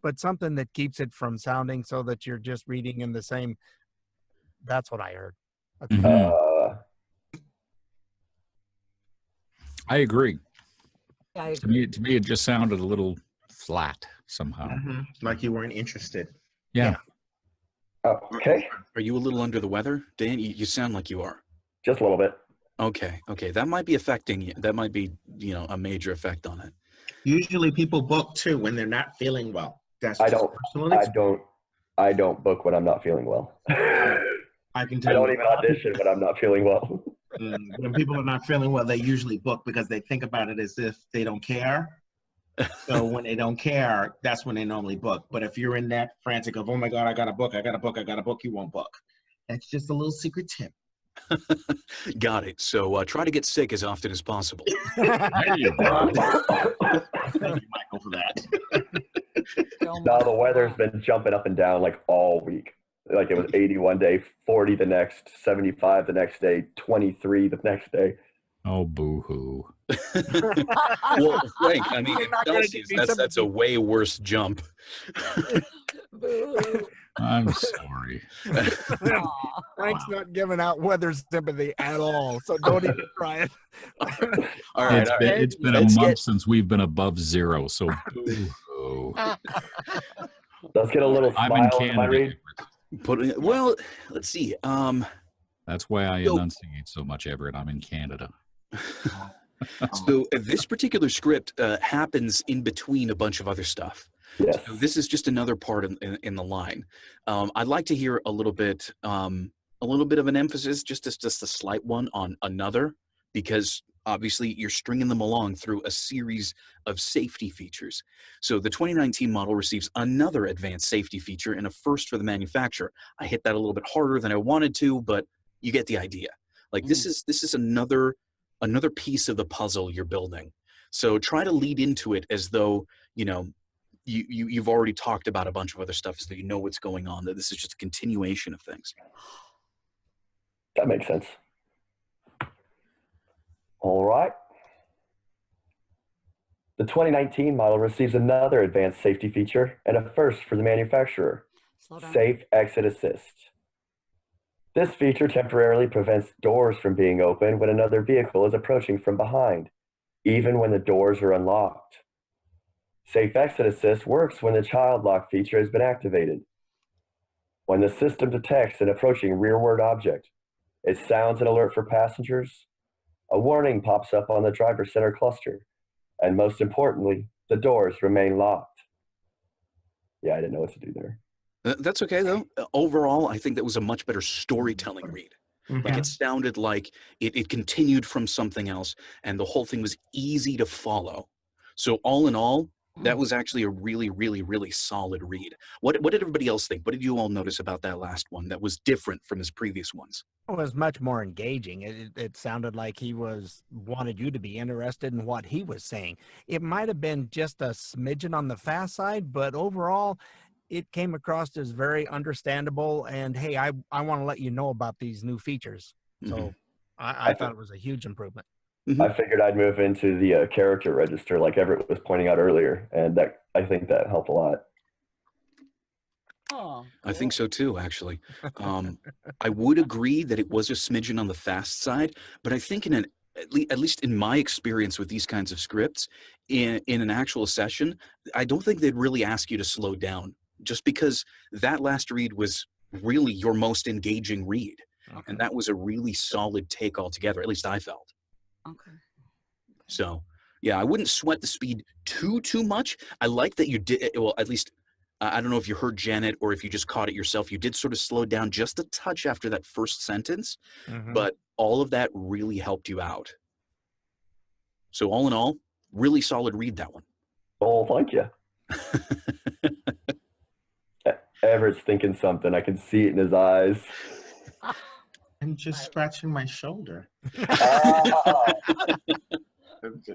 but something that keeps it from sounding so that you're just reading in the same. That's what I heard. I agree. Yeah, I To me, it just sounded a little flat somehow. Like you weren't interested. Yeah. Okay, Are you a little under the weather, Dan? You sound like you are. just a little bit. Okay. That might be affecting you. That might be, a major effect on it. Usually people book too when they're not feeling well. That's I just don't. personal I experience. don't book when I'm not feeling well. I can I tell don't you even audition when I'm not feeling well. when people are not feeling well, they usually book because they think about it as if they don't care. So when they don't care, that's when they normally book. But if you're in that frantic of, oh my God, I got to book, you won't book. That's just a little secret tip. Got it. So try to get sick as often as possible. There you go. Thank you, Michael, for that. No, the weather's been jumping up and down like all week. Like it was 80 one day, 40 the next, 75 the next day, 23 the next day. Oh, boo-hoo. Well, Frank, I mean, in Celsius, that's a way worse jump. I'm sorry. Frank's not giving out weather sympathy at all, so don't even try it. All right. It's been a month since we've been above zero, so boo-hoo. Let's get a little I'm in smile in my Canada. read. Well, let's see. That's why I enunciate so much, Everett. I'm in Canada. So this particular script happens in between a bunch of other stuff. Yes. So this is just another part in the line. I'd like to hear a little bit of an emphasis, just a slight one on another, because obviously you're stringing them along through a series of safety features. So the 2019 model receives another advanced safety feature and a first for the manufacturer. I hit that a little bit harder than I wanted to, but you get the idea. Like this is another piece of the puzzle you're building. So try to lead into it as though, you've already talked about a bunch of other stuff, so you know what's going on, that this is just a continuation of things. That makes sense. All right. The 2019 model receives another advanced safety feature and a first for the manufacturer, Safe Exit Assist. This feature temporarily prevents doors from being opened when another vehicle is approaching from behind, even when the doors are unlocked. Safe Exit Assist works when the child lock feature has been activated. When the system detects an approaching rearward object, it sounds an alert for passengers. A warning pops up on the driver's center cluster, and most importantly, the doors remain locked. Yeah, I didn't know what to do there. That's okay though. Overall, I think that was a much better storytelling read. Like Mhm. it sounded like it continued from something else, and the whole thing was easy to follow. So all in all, that was actually a really, really, really solid read. What did everybody else think? What did you all notice about that last one that was different from his previous ones? It was much more engaging. It sounded like he wanted you to be interested in what he was saying. It might have been just a smidgen on the fast side, but overall, it came across as very understandable. And hey, I want to let you know about these new features. So I I, thought th- it was a huge improvement. I figured I'd move into the character register like Everett was pointing out earlier, and that I think that helped a lot. Oh, I think so too, actually. I would agree that it was a smidgen on the fast side, but I think at least in my experience with these kinds of scripts, in an actual session, I don't think they'd really ask you to slow down, just because that last read was really your most engaging read, and that was a really solid take altogether. At least I felt. Okay. So, yeah, I wouldn't sweat the speed too much. I like that you did, well, at least I don't know if you heard Janet or if you just caught it yourself. You did sort of slow down just a touch after that first sentence, but all of that really helped you out. So all in all, really solid read, that one. Oh, thank you. Everett's thinking something. I can see it in his eyes. I'm just scratching my shoulder.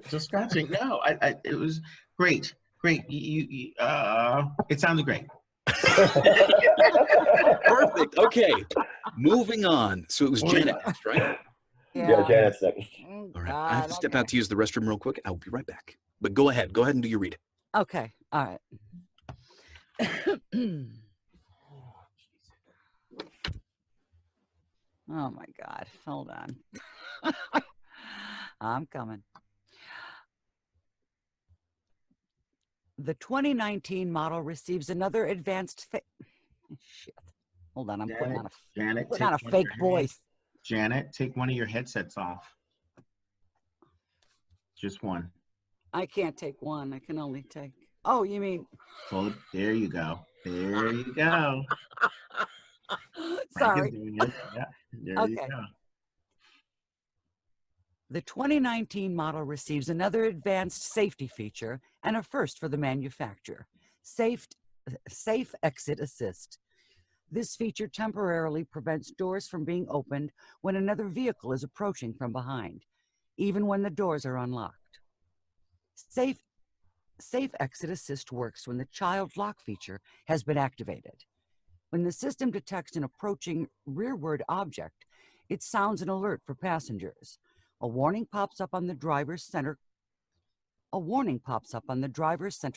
Just scratching. No, it was great. Great. It sounded great. Perfect. Okay, moving on. So it was Janet next, right? Yeah, Janet's next. Oh, All right. I have to God, step okay. out to use the restroom real quick. I'll be right back. But go ahead. Go ahead and do your read. Okay. All right. Oh my God. Hold on. I'm coming. The 2019 model receives another advanced shit. Hold on. I'm putting on Janet, a fake voice. Janet, take one of your headsets off. Just one. I can't take one. I can only take. Oh, you mean? Oh, there you go. There you go. Sorry. Yeah, there you Okay. go. The 2019 model receives another advanced safety feature and a first for the manufacturer, Safe Exit Assist. This feature temporarily prevents doors from being opened when another vehicle is approaching from behind, even when the doors are unlocked. Safe Exit Assist works when the child lock feature has been activated. When the system detects an approaching rearward object, it sounds an alert for passengers. A warning pops up on the driver's center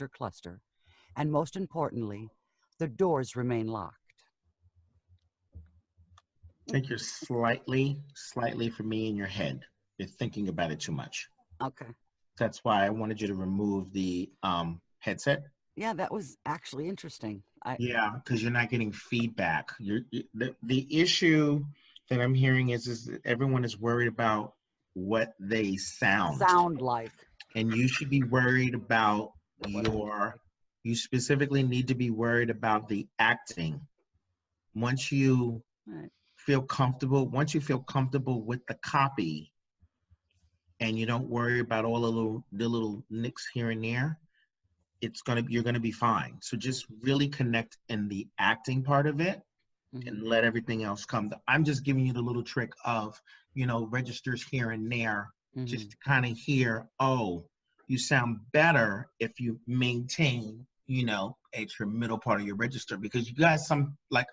cluster, and most importantly, the doors remain locked. I think you're slightly for me in your head. You're thinking about it too much. Okay. That's why I wanted you to remove the headset. Yeah, that was actually interesting. Yeah, because you're not getting feedback. The issue that I'm hearing is that everyone is worried about what they sound like. And you should be worried about you specifically need to be worried about the acting. Once you feel comfortable with the copy and you don't worry about all the little nicks here and there, you're gonna be fine. So just really connect in the acting part of it and let everything else come. I'm just giving you the little trick of, registers here and there, just to kind of hear, oh, you sound better if you maintain, at your middle part of your register, because you guys, I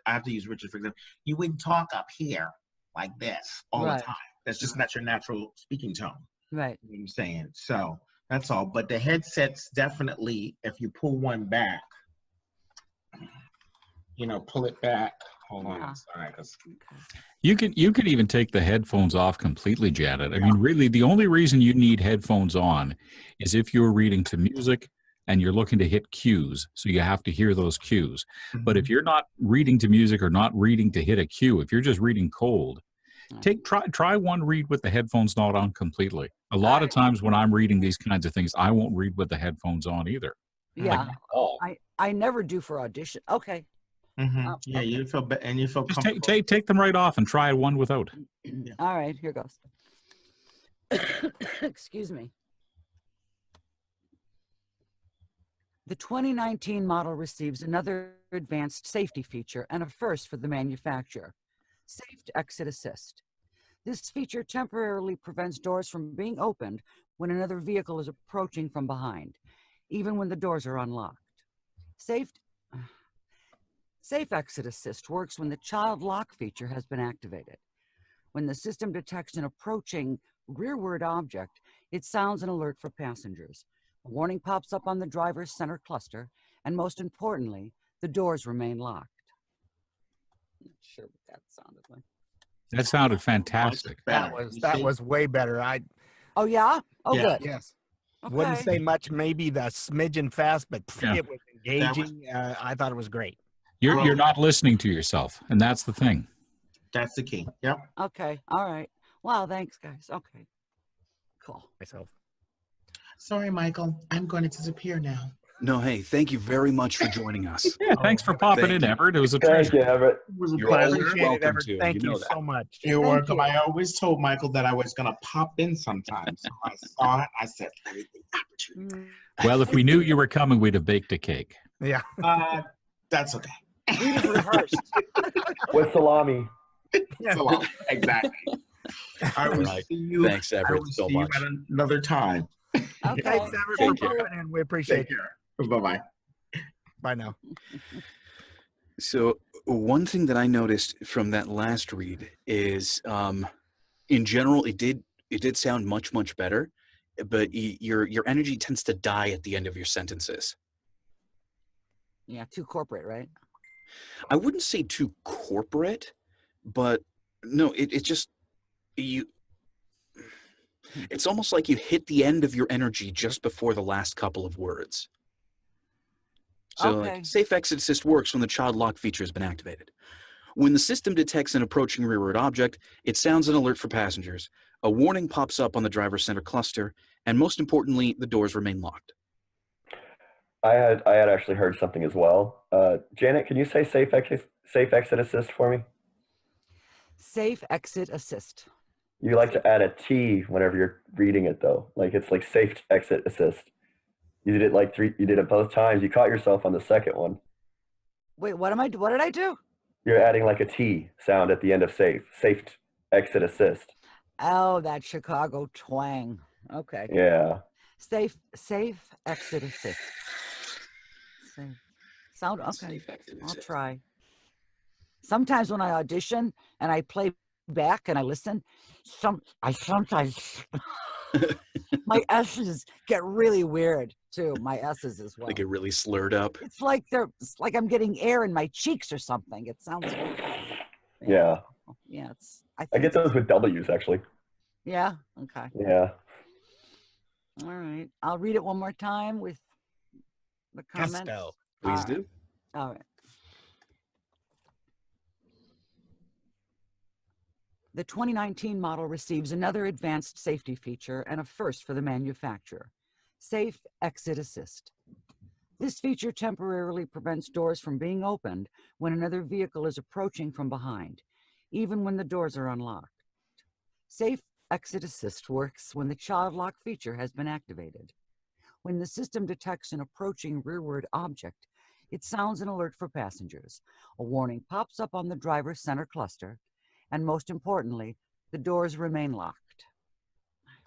have to use Richard for example, you wouldn't talk up here like this all the time. That's just not your natural speaking tone. Right. You know what I'm saying? So that's all. But the headsets definitely, if you pull one back, pull it back. Hold on, sorry. You could even take the headphones off completely, Janet. I mean, really, the only reason you need headphones on is if you're reading to music and you're looking to hit cues, so you have to hear those cues. But if you're not reading to music or not reading to hit a cue, if you're just reading cold, try one read with the headphones not on completely. A lot of times when I'm reading these kinds of things, I won't read with the headphones on either. Yeah. Like, at all. I never do for audition. Okay. Yeah, you feel better and you feel Just comfortable. take them right off and try one without. All right, here goes. Excuse me. The 2019 model receives another advanced safety feature and a first for the manufacturer, Safe Exit Assist. This feature temporarily prevents doors from being opened when another vehicle is approaching from behind, even when the doors are unlocked. Safe Exit Assist works when the child lock feature has been activated. When the system detects an approaching rearward object, it sounds an alert for passengers. A warning pops up on the driver's center cluster, and most importantly, the doors remain locked. I'm not sure what that sounded like. That sounded fantastic. That Better. was way better. Oh, yeah? Oh, Yeah. good. Yes. Okay. Wouldn't say much, maybe the smidgen fast, but Yeah. it was engaging. I thought it was great. You're not listening to yourself, and that's the thing. That's the key. Yep. Okay. All right. Wow. Thanks, guys. Okay. Cool. Myself. Sorry, Michael. I'm going to disappear now. No, hey, thank you very much for joining us. Yeah, thanks for popping Thank in, you. Everett. It was a Thank treasure. you, Everett. It was a You're always pleasure. Appreciate it, welcome Everett. to. Thank you know that. so much. You're Thank welcome. you. I always told Michael that I was going to pop in sometime. So I saw it. I said, let me take the opportunity. Well, if we knew you were coming, we'd have baked a cake. Yeah. That's okay. We just rehearsed. With salami. So, exactly. I will Right. see you. Thanks, I Everett, will so see you much. at another time. Okay. Thanks, Everett, for Thank you. popping in. We appreciate Take it. care. Bye-bye. Bye now. So one thing that I noticed from that last read is, in general, it did sound much better, but your energy tends to die at the end of your sentences. Yeah, too corporate, right? I wouldn't say too corporate, but no, it just you. It's almost like you hit the end of your energy just before the last couple of words. So, Okay. like, Safe Exit Assist works when the child lock feature has been activated. When the system detects an approaching rearward object, it sounds an alert for passengers. A warning pops up on the driver's center cluster, and most importantly, the doors remain locked. I had actually heard something as well. Janet, can you say safe exit assist for me? Safe Exit Assist. You like to add a T whenever you're reading it though. Like it's like safe exit assist. You did it you did it both times. You caught yourself on the second one. Wait, what did I do? You're adding like a T sound at the end of safe exit assist. Oh, that Chicago twang. Okay. Yeah. Safe Exit Assist. Safe. Sound okay. Safe Exit I'll Assist. try. Sometimes when I audition and I play back and I listen, I sometimes my S's get really weird too. My S's as well. They get really slurred up. It's like I'm getting air in my cheeks or something. It sounds horrible. Yeah. Yeah, I get those with W's actually. Yeah. Okay. Yeah. All right. I'll read it one more time with the comments. Gusto. Please All do. All right. The 2019 model receives another advanced safety feature and a first for the manufacturer, Safe Exit Assist. This feature temporarily prevents doors from being opened when another vehicle is approaching from behind, even when the doors are unlocked. Safe Exit Assist works when the child lock feature has been activated. When the system detects an approaching rearward object, it sounds an alert for passengers. A warning pops up on the driver's center cluster, and most importantly, the doors remain locked. I have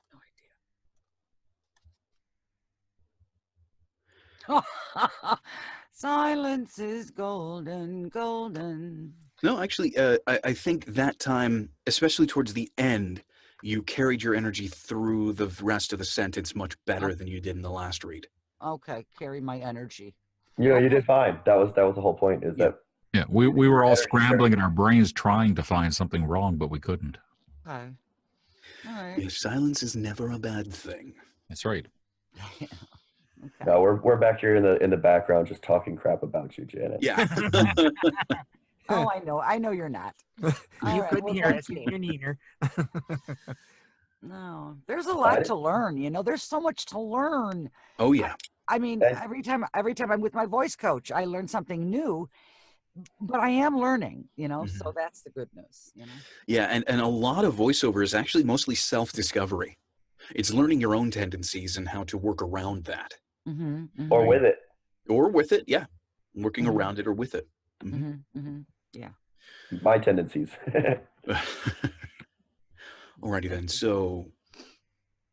no idea. Silence is golden, golden. No, actually, I think that time, especially towards the end, you carried your energy through the rest of the sentence much better than you did in the last read. Okay, carry my energy. You know, you did fine. That was the whole point. Is that Yeah, we were all scrambling in our brains trying to find something wrong, but we couldn't. Okay. All right. Yeah, silence is never a bad thing. That's right. Okay. no, we're back here in the background just talking crap about you, Janet. Yeah. Oh, I know you're not. All You right, couldn't well, hear thank us. you. You're neither. No, there's a lot to learn. There's so much to learn. Oh, yeah. I mean, every time I'm with my voice coach, I learn something new. but I am learning, you know, Mhm. so that's the good news, you know. Yeah, and a lot of voiceover is actually mostly self-discovery. It's learning your own tendencies and how to work around that. Mm-hmm, Or mm-hmm, with it. Or with it, yeah. Working Mhm. around it or with it. Mhm. mm-hmm, mm-hmm. Yeah. My tendencies. Alrighty then. So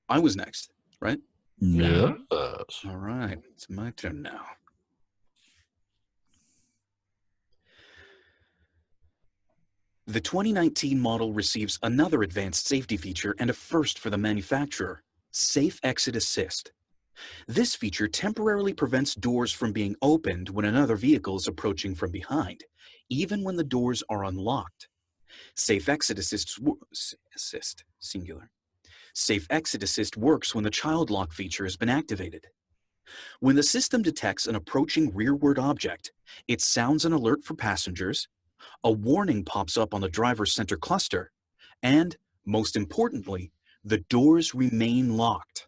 I was next, right? Yes. All right. It's my turn now. The 2019 model receives another advanced safety feature and a first for the manufacturer, Safe Exit Assist. This feature temporarily prevents doors from being opened when another vehicle is approaching from behind, even when the doors are unlocked. Safe Exit Assist, singular. Safe Exit Assist works when the child lock feature has been activated. When the system detects an approaching rearward object, it sounds an alert for passengers, a warning pops up on the driver's center cluster, and, most importantly, the doors remain locked.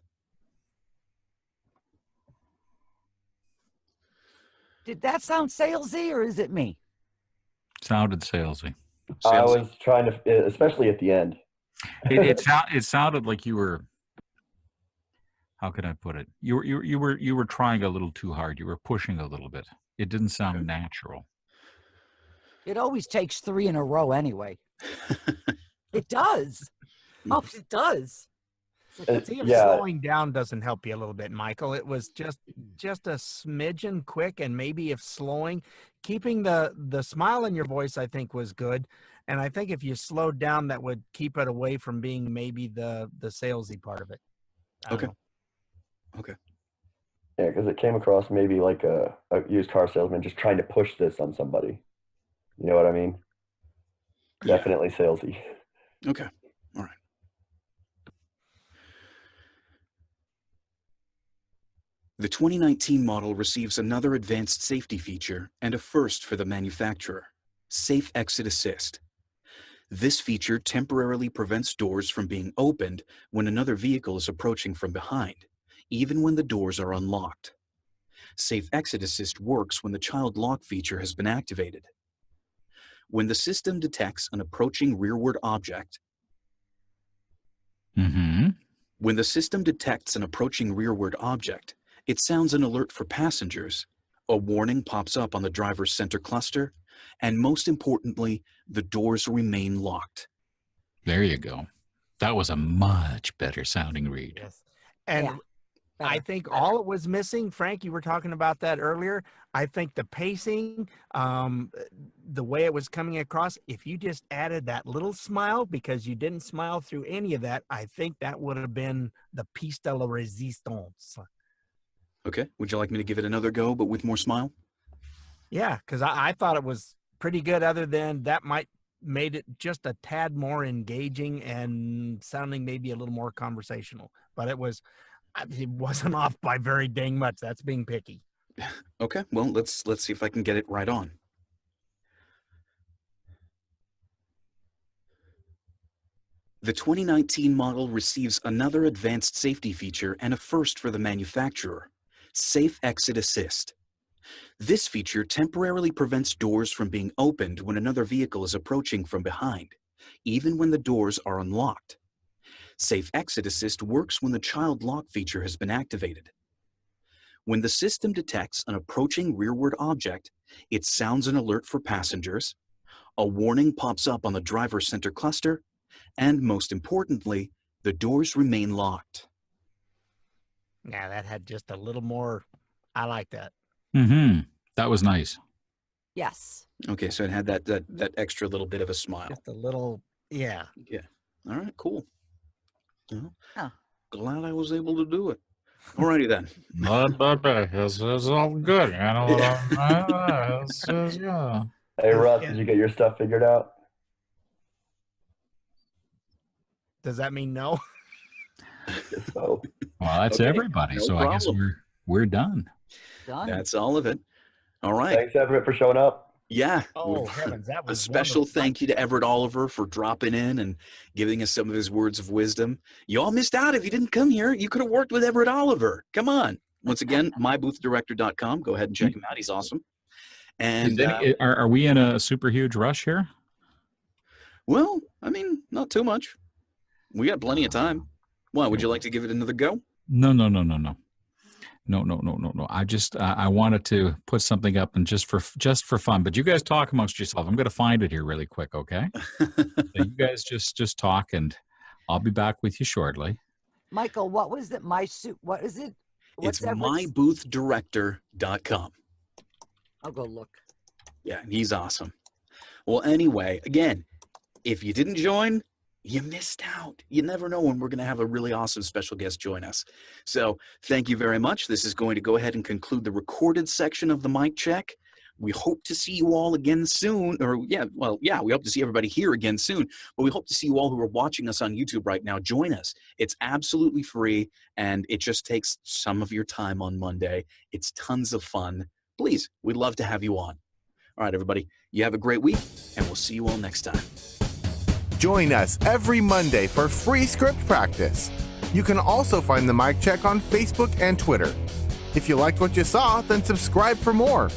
Did that sound salesy or is it me? Sounded salesy. I Salesy? was trying to, especially at the end. It sounded like you were. How can I put it? You were trying a little too hard. You were pushing a little bit. It didn't sound natural. It always takes 3 in a row anyway. It does. Oh, it does. See if Yeah, slowing down doesn't help you a little bit, Michael. It was just a smidgen quick, and maybe if slowing, keeping the smile in your voice, I think was good. And I think if you slowed down, that would keep it away from being maybe the salesy part of it. I don't Okay. know. Okay. yeah, because it came across maybe like a used car salesman just trying to push this on somebody. You know what I mean? Yeah. Definitely salesy. Okay. All right. The 2019 model receives another advanced safety feature and a first for the manufacturer, Safe Exit Assist. This feature temporarily prevents doors from being opened when another vehicle is approaching from behind, even when the doors are unlocked. Safe Exit Assist works when the child lock feature has been activated. When the system detects an approaching rearward object, Mm-hmm. When the system detects an approaching rearward object, it sounds an alert for passengers, a warning pops up on the driver's center cluster, and most importantly, the doors remain locked. There you go. That was a much better sounding read. Yes. And Yeah, I better, think better. all it was missing, Frank, you were talking about that earlier. I think the pacing, the way it was coming across, if you just added that little smile, because you didn't smile through any of that, I think that would have been the piece de la resistance. Okay, would you like me to give it another go, but with more smile? Yeah, because I thought it was pretty good, other than that might made it just a tad more engaging and sounding maybe a little more conversational. But it wasn't off by very dang much. That's being picky. Okay, well, let's see if I can get it right on. The 2019 model receives another advanced safety feature and a first for the manufacturer, Safe Exit Assist. This feature temporarily prevents doors from being opened when another vehicle is approaching from behind, even when the doors are unlocked. Safe Exit Assist works when the child lock feature has been activated. When the system detects an approaching rearward object, it sounds an alert for passengers, a warning pops up on the driver's center cluster, and most importantly, the doors remain locked. Yeah, that had just a little more. I like that. Mm-hmm. That was nice. Yes. Okay, so it had that extra little bit of a smile. Just a little, yeah. Yeah. All right, cool. Well, Huh. glad I was able to do it. Alrighty then. It's all good. You know what I mean? Yeah. Hey, Russ, Yeah. did you get your stuff figured out? Does that mean no? Guess so. Well, that's Okay, everybody. no So I guess problem. we're done. Done. That's all of it. All right. Thanks, Everett, for showing up. Yeah. Oh, heavens, that A was special wonderful. thank you to Everett Oliver for dropping in and giving us some of his words of wisdom. You all missed out if you didn't come here. You could have worked with Everett Oliver. Come on. Once again, myboothdirector.com. Go ahead and check him out. He's awesome. And Are we in a super huge rush here? well, I mean, not too much. We got plenty of time. Why, would you like to give it another go? No. I just I wanted to put something up and just for fun. But you guys talk amongst yourself. I'm going to find it here really quick, okay? So you guys just talk, and I'll be back with you shortly. Michael, what was it? What is it? It's myboothdirector.com. I'll go look. Yeah, he's awesome. Well, anyway, again, if you didn't join, you missed out. You never know when we're going to have a really awesome special guest join us. So thank you very much. This is going to go ahead and conclude the recorded section of the mic check. We hope to see you all again soon. We hope to see everybody here again soon. But we hope to see you all who are watching us on YouTube right now. Join us. It's absolutely free, and it just takes some of your time on Monday. It's tons of fun. Please, we'd love to have you on. All right, everybody, you have a great week, and we'll see you all next time. Join us every Monday for free script practice. You can also find the Mic Check on Facebook and Twitter. If you liked what you saw, then subscribe for more.